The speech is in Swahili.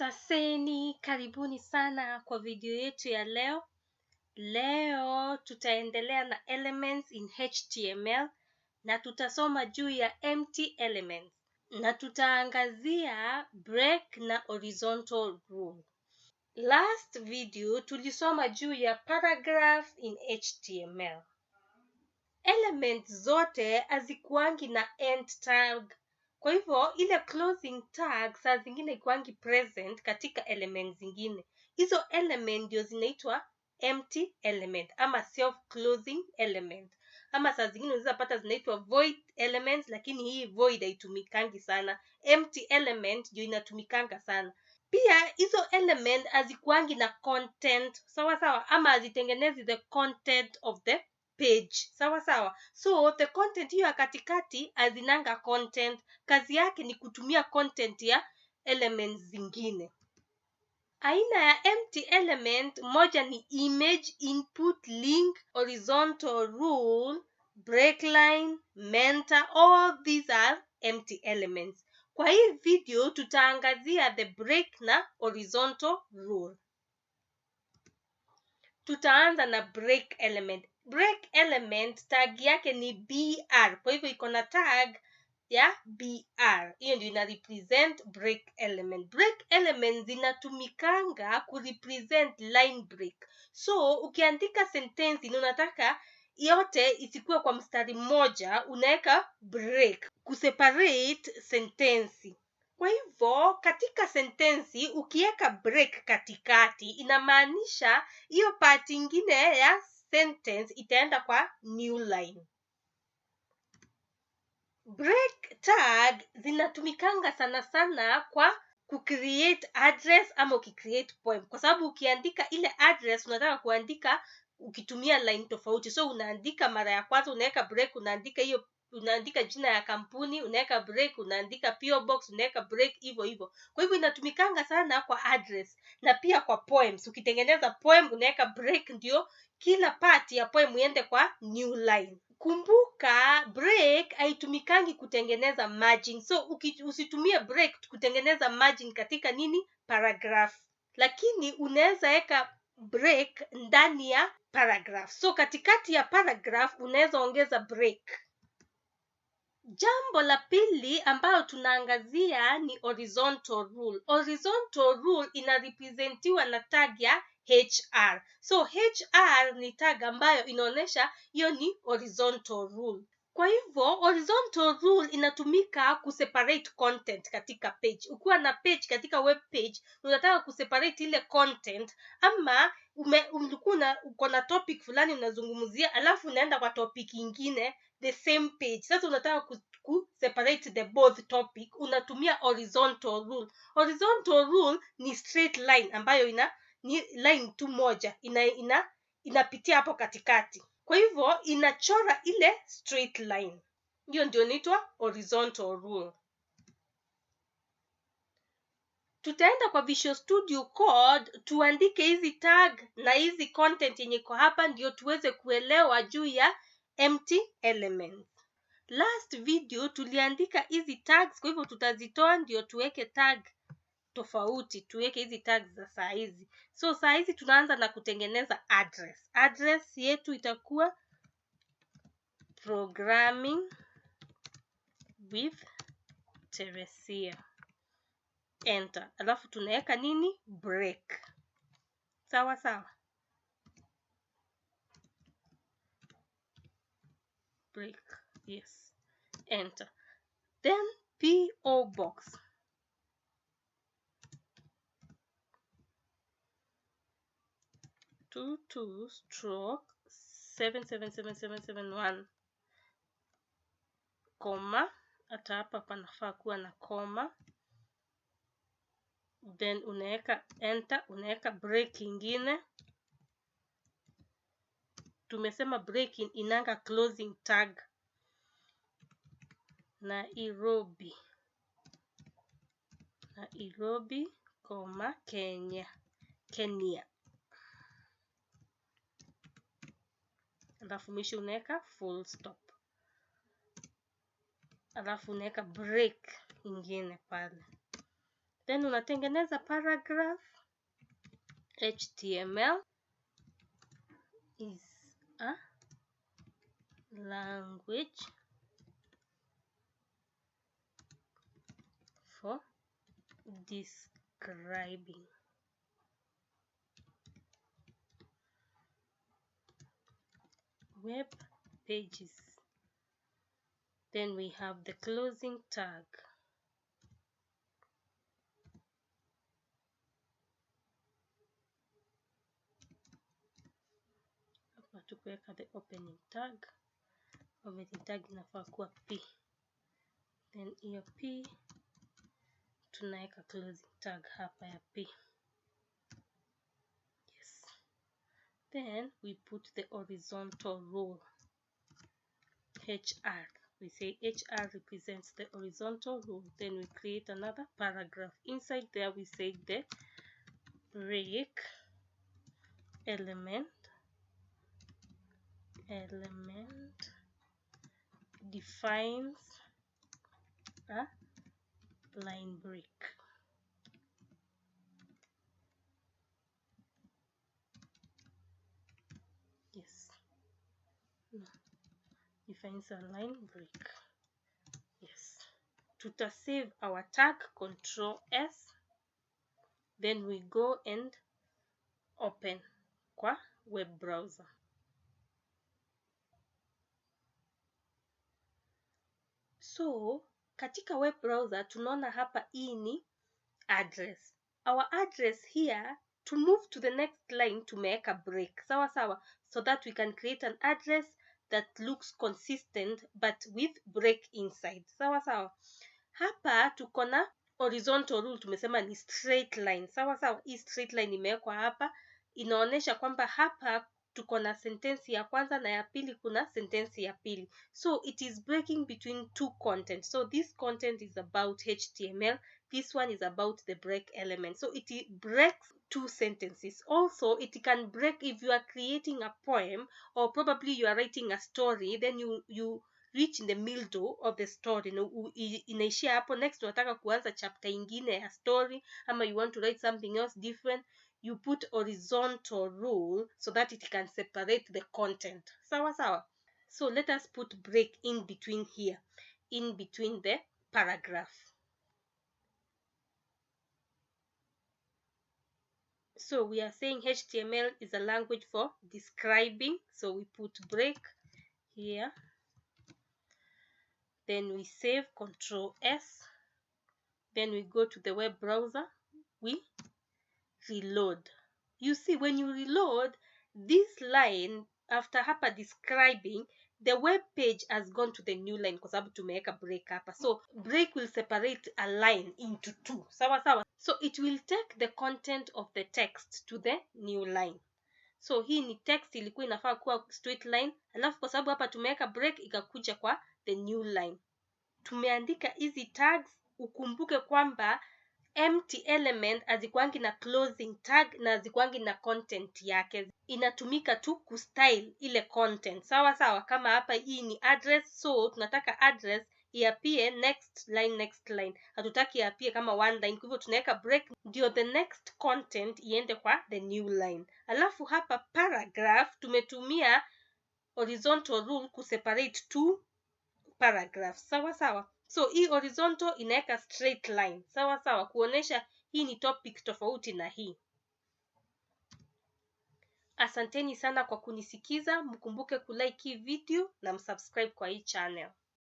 Saseni, karibuni sana kwa video yetu ya leo. Leo tutaendelea na elements in HTML na tutasoma juu ya empty elements na tutaangazia break na horizontal rule. Last video tulisoma juu ya paragraph in HTML. Elements zote hazikuangi na end tag. Kwa hivyo ile closing tag saa zingine ikuangi present katika elements zingine. Hizo element ndio zinaitwa empty element ama self closing element. Ama saa zingine unaweza pata zinaitwa void elements, lakini hii void haitumikangi sana. Empty element ndio inatumikanga sana. Pia hizo element hazikuangi na content sawa sawa, ama hazitengenezi the content of the page sawa sawa. So the content hiyo ya katikati hazinanga content, kazi yake ni kutumia content ya elements zingine. Aina ya empty element moja ni image, input, link, horizontal rule, breakline, mentor. All these are empty elements. Kwa hii video tutaangazia the break na horizontal rule. Tutaanza na break element. Break element tag yake ni BR. Kwa hivyo iko na tag ya BR. Hiyo ndio ina represent break element. Break element zinatumikanga ku represent line break. So ukiandika sentence na unataka yote isikuwe kwa mstari mmoja, unaweka break kuseparate sentence. Kwa hivyo katika sentensi ukiweka break katikati inamaanisha hiyo part ingine ya sentence itaenda kwa new line. Break tag zinatumikanga sana sana kwa kucreate address ama ukicreate poem, kwa sababu ukiandika ile address unataka kuandika ukitumia line tofauti. So unaandika mara ya kwanza unaweka break, unaandika jina ya kampuni, unaweka break, unaandika PO box, unaweka break, hivyo hivyo. Kwa hivyo inatumikanga sana kwa address na pia kwa poems. Ukitengeneza poem unaweka break ndio kila part ya poem iende kwa new line. Kumbuka break haitumikangi kutengeneza margin. So usitumie break kutengeneza margin katika paragraph. Lakini unaweza weka break ndani ya paragraph. So katikati ya paragraph unaweza ongeza break. Jambo la pili ambayo tunaangazia ni horizontal rule. Horizontal rule inarepresentiwa na tag ya HR. So HR ni tag ambayo inaonyesha hiyo ni horizontal rule. Kwa hivyo horizontal rule inatumika kuseparate content katika page. Ukiwa na page katika web page unataka kuseparate ile content, ama uko na topic fulani unazungumzia alafu unaenda kwa topic ingine the same page. Sasa unataka separate the both topic, unatumia horizontal rule. Horizontal rule ni straight line ambayo ni line tu moja inapitia hapo katikati. Kwa hivyo inachora ile straight line. Hiyo ndio inaitwa horizontal rule. Tutaenda kwa Visual Studio Code tuandike hizi tag na hizi content yenye iko hapa ndio tuweze kuelewa juu ya empty elements. Last video tuliandika hizi tags, kwa hivyo tutazitoa ndio tuweke tag tofauti, tuweke hizi tags za saa hizi. So saa hizi tunaanza na kutengeneza address. Address yetu itakuwa programming with Teresia. Enter. Alafu tunaweka break. Sawa sawa. Break. Yes. Enter. Then PO box. (22/77771) comma. Hata hapa panafaa kuwa na comma. Then unaweka enter, unaweka break ingine. Tumesema break inanga closing tag. Nairobi, Kenya. Alafu mwisho unaweka full stop. Alafu unaweka break ingine pale. Then unatengeneza paragraph. HTML is a language for describing web pages. Then we have the closing tag. Hapa tukuweka the opening tag. Opening tag inafaa kuwa P. Then hiyo P tunaweka closing tag hapa ya P. Yes. Then we put the horizontal rule. HR. We say HR represents the horizontal rule. Then we create another paragraph. Inside there we say the break element defines a line break. Yes. Defines a line break. Yes. Tuta save our tag, Control S. Then we go and open kwa web browser. So katika web browser tunaona hapa hii ni address. Our address here, to move to the next line tumeweka break. Sawa sawa, so that we can create an address that looks consistent but with break inside. Sawa sawa. Hapa tuko na horizontal rule, tumesema ni straight line. Sawa sawa, hii straight line imewekwa hapa, inaonyesha kwamba hapa tuko na sentensi ya kwanza na ya pili kuna sentensi ya pili. So it is breaking between two contents. So this content is about HTML, this one is about the break element. So it breaks two sentences. Also, it can break if you are creating a poem or probably you are writing a story, then you reach in the middle of the story, inaishia hapo, next unataka kuanza chapter ingine ya story, ama you want to write something else different, you put horizontal rule so that it can separate the content. Sawa sawa. So let us put break in between here, in between the paragraph. So we are saying HTML is a language for describing, so we put break here. Then we save, Control S. Then we go to the web browser, we reload. You see, when you reload this line, after hapa describing, the web page has gone to the new line kwa sababu tumeweka break hapa. So break will separate a line into two. Sawa sawa. So it will take the content of the text to the new line. So hii ni text ilikuwa inafaa kuwa straight line, alafu kwa sababu hapa tumeweka break ikakuja kwa the new line. Tumeandika hizi tags, ukumbuke kwamba empty element hazikuangi na closing tag na hazikuangi na content yake, inatumika tu kustyle ile content. Sawa sawa, kama hapa hii ni address, so tunataka address iapie next line, hatutaki iapie kama one line, kwa hivyo tunaweka break ndio the next content iende kwa the new line. Alafu hapa paragraph tumetumia horizontal rule kuseparate two paragraphs. Sawa sawa. So hii horizontal inaweka straight line. Sawa sawa, kuonesha hii ni topic tofauti na hii. Asanteni sana kwa kunisikiza, mkumbuke kulike hii video na msubscribe kwa hii channel.